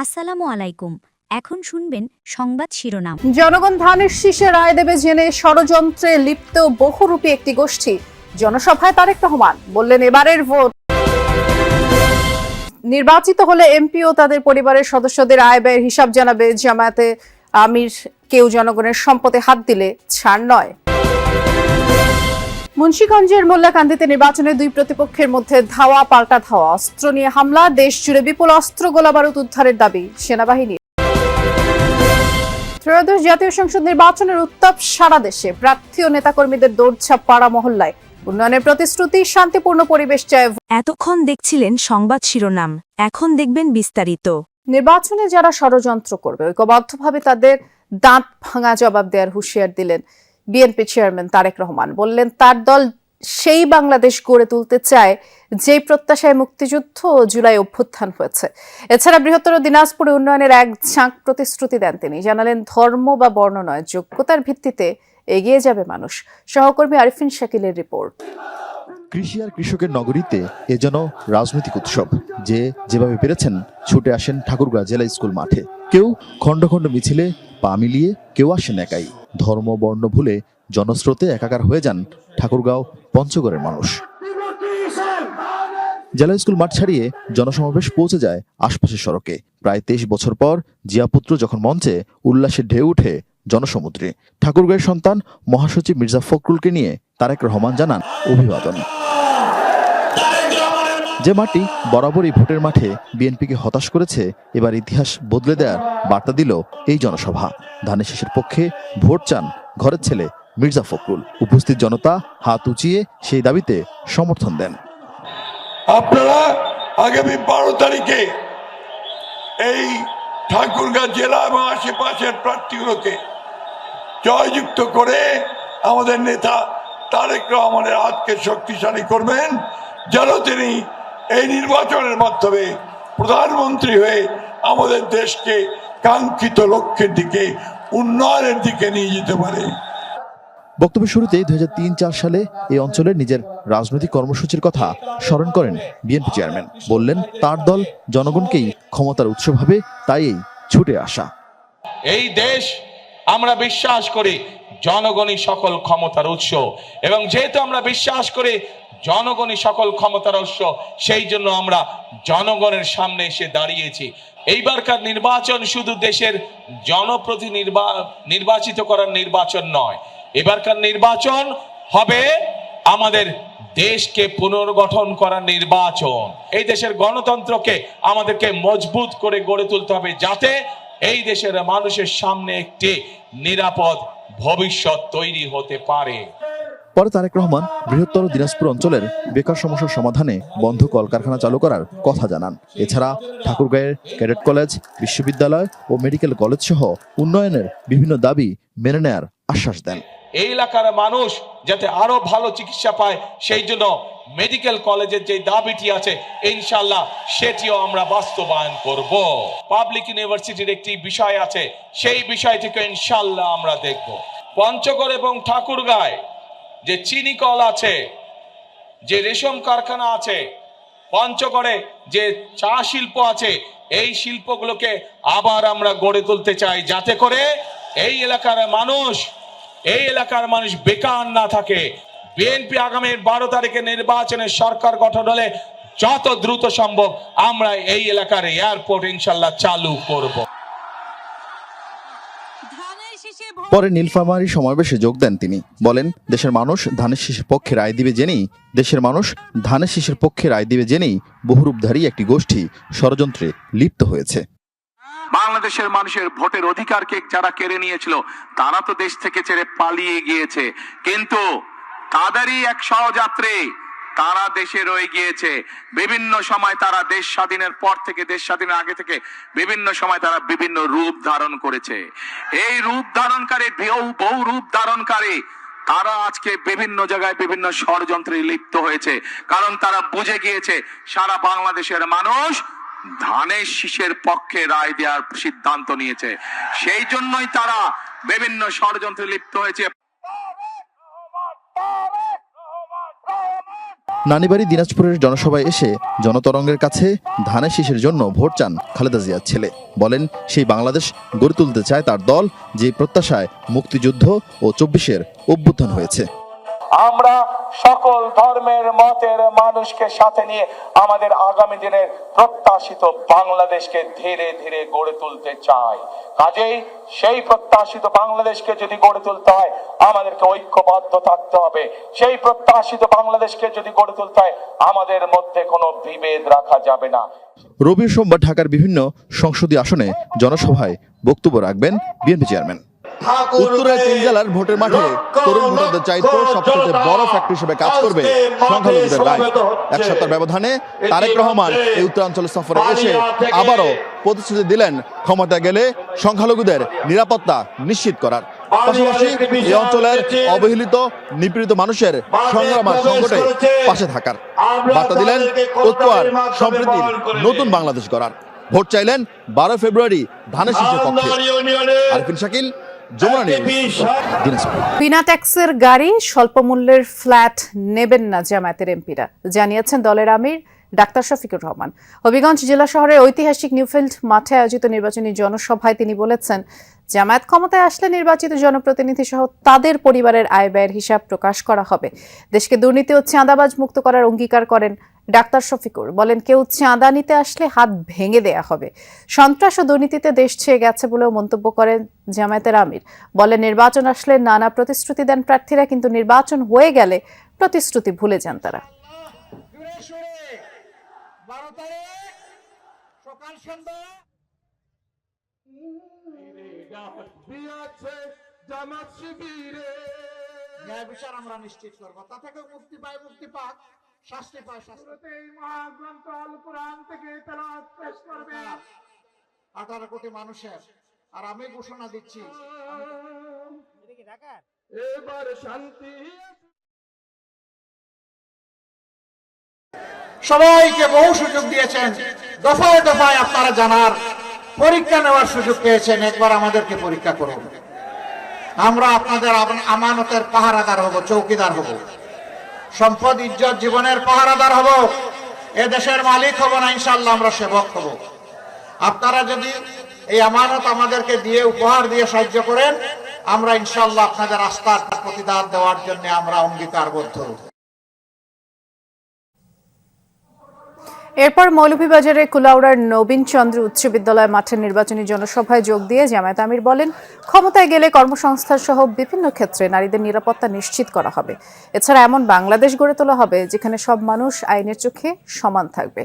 আসসালামু আলাইকুম। এখন শুনবেন সংবাদ শিরোনাম। জনগণ ধানের শীষে রায় দেবে জেনে ষড়যন্ত্রে লিপ্ত বহুরূপী একটি গোষ্ঠী। জনসভায় তারেক রহমান বললেন, এবারের ভোট নির্বাচিত হলে এমপি ও তাদের পরিবারের সদস্যদের আয় ব্যয়ের হিসাব জানাবে জামায়াতে আমির। কেউ জনগণের সম্পদে হাত দিলে ছাড় নয়। মুন্সিগঞ্জের মোল্লাকান্দিতে নির্বাচনে দুই প্রতিপক্ষের মধ্যে ধাওয়া পাল্টা ধাওয়া, অস্ত্র নিয়ে হামলা, দেশ জুড়ে বিপুল অস্ত্র গোলাবারুদ উদ্ধারের দাবি সেনাবাহিনী। ত্রয়োদশ জাতীয় সংসদ নির্বাচনের উত্তাপ সারা দেশে। প্রার্থী ও নেতাকর্মীদের দৌড়ঝাঁপ পাড়া মহল্লায়। উন্নয়নের প্রতিশ্রুতি, শান্তিপূর্ণ পরিবেশ চায়। এতক্ষণ দেখছিলেন সংবাদ শিরোনাম, এখন দেখবেন বিস্তারিত। নির্বাচনে যারা ষড়যন্ত্র করবে ঐক্যবদ্ধভাবে তাদের দাঁত ভাঙা জবাব দেওয়ার হুঁশিয়ার দিলেন বিএনপি চেয়ারম্যান তারেক রহমান। বললেন, তার দল সেই বাংলাদেশ গড়ে তুলতে চায় যেই প্রত্যাশায় মুক্তিযুদ্ধ ও জুলাই অভ্যুত্থান হয়েছে। এছাড়া বৃহত্তর দিনাজপুরে উন্নয়নের এক ঝাঁক প্রতিশ্রুতি দেন তিনি। জানালেন, ধর্ম বা বর্ণ নয়, যোগ্যতার ভিত্তিতে এগিয়ে যাবে মানুষ। সহকর্মী আরিফিন শাকিলের রিপোর্ট। কৃষি আর কৃষকের নগরীতে এ যেন রাজনৈতিক উৎসব। যে যেভাবে পেরেছেন ছুটে আসেন ঠাকুরগাঁ জেলা স্কুল মাঠে। কেউ খণ্ড খণ্ড মিছিলে পা মিলিয়ে, কেউ আসেন একাই। ধর্ম বর্ণ ভুলে জনস্রোতে একাকার হয়ে যান ঠাকুরগাঁও পঞ্চগড়ের মানুষ। জেলা স্কুল মাঠ ছাড়িয়ে জনসমাবেশ পৌঁছে যায় আশপাশের সড়কে। প্রায় 23 বছর পর জিয়াপুত্র যখন মঞ্চে, উল্লাসের ঢেউ উঠে জনসমুদ্রে। ঠাকুরগাঁয়ের সন্তান মহাসচিব মির্জা ফখরুলকে নিয়ে তারেক রহমান জানান অভিবাদন। যে মাটি বরাবরই ভোটের মাঠে বিএনপিকে হতাশ করেছে, এবার ইতিহাস বদলে দেওয়ার বার্তা দিল এই জনসভা। ধানের শীষের পক্ষে ভোট চান ঘরের ছেলে মির্জা ফখরুল। উপস্থিত জনতা হাত উঁচিয়ে সেই দাবিতে সমর্থন দেন। আপনারা আগামী 12 তারিখে এই ঠাকুরগাঁ জেলা এবং আশেপাশের প্রার্থীগুলোকে জয়যুক্ত করে আমাদের নেতা তারেক রহমানের হাতকে শক্তিশালী করবেন, যেন তিনি এই নির্বাচনের মাধ্যমে প্রধানমন্ত্রী হয়ে আমাদের দেশকে কাঙ্ক্ষিত লক্ষ্যের দিকে, উন্নয়নের দিকে নিয়ে যেতে পারে। বক্তব্যের শুরুতেই 2003-04 সালে এই অঞ্চলের নিজের রাজনৈতিক কর্মসূচির কথা স্মরণ করেন বিএনপি চেয়ারম্যান। বললেন, তার দল জনগণকেই ক্ষমতার উৎস ভাবে, তাই এই ছুটে আসা। এই দেশ আমরা বিশ্বাস করি জনগণই সকল ক্ষমতার উৎস, এবং যেহেতু আমরা বিশ্বাস করি জনগণই সকল ক্ষমতার উৎস, সেই জন্য আমরা জনগণের সামনে এসে দাঁড়িয়েছি। এইবারকার নির্বাচন শুধু দেশের জনপ্রতিনিধি নির্বাচিত করার নির্বাচন নয়, এবারকার নির্বাচন হবে আমাদের দেশকে পুনর্গঠন করার নির্বাচন। এই দেশের গণতন্ত্রকে আমাদেরকে মজবুত করে গড়ে তুলতে হবে, যাতে এই দেশের মানুষের সামনে একটি নিরাপদ ভবিষ্যৎ তৈরি হতে পারে। পরে তারেক রহমান বৃহত্তর দিনাজপুর অঞ্চলের বেকার সমস্যার সমাধানে বন্ধ কলকারখানা চালু করার কথা জানান। এছাড়া ঠাকুরগাঁয়ের ক্যাডেট কলেজ, বিশ্ববিদ্যালয় ও মেডিকেল কলেজ সহ উন্নয়নের বিভিন্ন দাবি মেনে নেয়ার আশ্বাস দেন। এই এলাকার মানুষ যাতে আরো ভালো চিকিৎসা পায়, সেই জন্য মেডিকেল কলেজের যে দাবিটি আছে ইনশাআল্লাহ সেটিও আমরা বাস্তবায়ন করব। পাবলিক ইউনিভার্সিটির একটি বিষয় আছে, সেই বিষয়টিকে ইনশাআল্লাহ আমরা দেখব। পঞ্চগড় এবং ঠাকুরগাঁয় যে চিনি কল আছে, যে রেশম কারখানা আছে, পঞ্চগড়ে যে চা শিল্প আছে, এই শিল্পগুলোকে আবার আমরা গড়ে তুলতে চাই, যাতে করে এই এলাকার মানুষ বেকার না থাকে। বিএনপি আগামী 12 তারিখে নির্বাচনে সরকার গঠন হলে যত দ্রুত সম্ভব আমরা এই এলাকার এয়ারপোর্ট ইনশাআল্লাহ চালু করব। পরে নীলফামারী সমাবেশে যোগ দেন তিনি। বলেন, দেশের মানুষ ধানের শীষের পক্ষে রায় দিবে জেনেই বহুরূপধারী একটি গোষ্ঠী ষড়যন্ত্রে লিপ্ত হয়েছে। বাংলাদেশের মানুষের ভোটের অধিকারকে যারা কেড়ে নিয়েছিল, তারা তো দেশ থেকে ছেড়ে পালিয়ে গিয়েছে, কিন্তু তাদেরই এক সহযাত্রী তারা দেশে রয়ে গিয়েছে। বিভিন্ন সময় তারা দেশ স্বাধীনের পর থেকে, দেশ স্বাধীনের আগে থেকে বিভিন্ন সময় তারা বিভিন্ন রূপ ধারণ করেছে। এই রূপ ধারণকারী, বহু রূপ ধারণকারী তারা আজকে বিভিন্ন জায়গায় বিভিন্ন ষড়যন্ত্রে লিপ্ত হয়েছে, কারণ তারা বুঝে গিয়েছে সারা বাংলাদেশের মানুষ ধানের শীষের পক্ষে রায় দেওয়ার সিদ্ধান্ত নিয়েছে। সেই জন্যই তারা বিভিন্ন ষড়যন্ত্রে লিপ্ত হয়েছে। নানিবাড়ি দিনাজপুরের জনসভায় এসে জনতরঙ্গের কাছে ধানের শীষের জন্য ভোট চান খালেদা জিয়ার ছেলে। বলেন সেই বাংলাদেশ গড়ে তুলতে চায় তার দল, যে প্রত্যাশায় মুক্তিযুদ্ধ ও ২৪-এর অভ্যুত্থান হয়েছে। আমরা সকল ধর্মের মতের মানুষকে সাথে নিয়ে আমাদের আগামী দিনের প্রত্যাশিত বাংলাদেশকে ধীরে ধীরে গড়ে তুলতে চাই। কাজেই সেই প্রত্যাশিত বাংলাদেশকে যদি গড়ে তুলতে হয় আমাদেরকে ঐক্যবদ্ধ থাকতে হবে। সেই প্রত্যাশিত বাংলাদেশকে যদি গড়ে তুলতে হয় আমাদের মধ্যে কোনো বিভেদ রাখা যাবে না। রবি সোমবার ঢাকার বিভিন্ন সংসদীয় আসনে জনসভায় বক্তব্য রাখবেন বিএনপি চেয়ারম্যান। উত্তরের ৩ জেলার ভোটের মাঠে তরুণ ভোটারদের চাইতে সবচেয়ে বড় ফ্যাক্টরি হিসেবে কাজ করবে সংখ্যালঘুদের রায়। এক সপ্তাহ ব্যবধানে তারেক রহমান এই উত্তরাঞ্চল সফরে এসে আবারও প্রতিশ্রুতি দিলেন ক্ষমতা গেলে সংখ্যালঘুদের নিরাপত্তা নিশ্চিত করার পাশাপাশি এই অঞ্চলের অবহেলিত নিপীড়িত মানুষের সংগ্রাম আর সংকটে পাশে থাকার বার্তা দিলেন ঐক্য আর সম্প্রীতির নতুন বাংলাদেশ গড়ার। ভোট চাইলেন 12 ফেব্রুয়ারি ধানের শীষের পক্ষে। আরিফিন শাকিল, যমুনা নিউজ, দিনাজপুর। বিনা ট্যাক্সের গাড়ি, স্বল্প মূল্যের ফ্ল্যাট নেবেন না জামায়াতের এমপিরা, জানিয়েছেন দলের আমির ডাক্তার শফিকুর রহমান। হবিগঞ্জ জেলা শহরের ঐতিহাসিক নিউফিল্ড মাঠে আয়োজিত নির্বাচনী জনসভায় তিনি বলেছেন, জামায়াত ক্ষমতায় আসলে নির্বাচিত জনপ্রতিনিধি সহ তাদের পরিবারের আয় ব্যয়ের হিসাব প্রকাশ করা হবে। দেশকে দুর্নীতি ও চাঁদাবাজ মুক্ত করার অঙ্গীকার করেন ডাক্তার শফিকুর। বলেন, কেউ চাঁদা নিতে আসলে হাত ভেঙে দেয়া হবে। সন্ত্রাস ও দুর্নীতিতে দেশ ছেয়ে গেছে বলেও মন্তব্য করেন জামায়াতের আমির। বলেন, নির্বাচন আসলে নানা প্রতিশ্রুতি দেন প্রার্থীরা, কিন্তু নির্বাচন হয়ে গেলে প্রতিশ্রুতি ভুলে যান তারা। ন্যায় বিচার আমরা নিশ্চিত করবো, তা থেকে মুক্তি পায় মুক্তি পাক, শাস্তি পায় শাস্তি। এই মহাগ্রন্থ আল কোরআন থেকে তেলাওয়াত পেশ করবে 18 কোটি মানুষের। আর আমি ঘোষণা দিচ্ছি, এবার শান্তি। সবাইকে বহু সুযোগ দিয়েছেন, দফায় দফায় আপনারা জানার পরীক্ষা নেওয়ার সুযোগ পেয়েছেন। একবার আমাদেরকে পরীক্ষা করুন, আমরা আপনাদের আমানতের পাহারাদার হব, চৌকিদার হব, সম্পদ ইজ্জত জীবনের পাহারাদার হব, এ দেশের মালিক হব না, ইনশাআল্লাহ আমরা সেবক হব। আপনারা যদি এই আমানত আমাদেরকে দিয়ে উপহার দিয়ে সাহায্য করেন, আমরা ইনশাআল্লাহ আপনাদের আস্থার প্রতিদান দেওয়ার জন্য আমরা অঙ্গীকারবদ্ধ। এরপর মৌলভীবাজারের কুলাউড়ার নবীন চন্দ্র উচ্চ বিদ্যালয় মাঠের নির্বাচনী জনসভায় যোগ দিয়ে জামায়াত আমির বলেন, ক্ষমতায় গেলে কর্মসংস্থান সহ বিভিন্ন ক্ষেত্রে নারীদের নিরাপত্তা নিশ্চিত করা হবে। এছাড়া এমন বাংলাদেশ গড়ে তোলা হবে যেখানে সব মানুষ আইনের চোখে সমান থাকবে।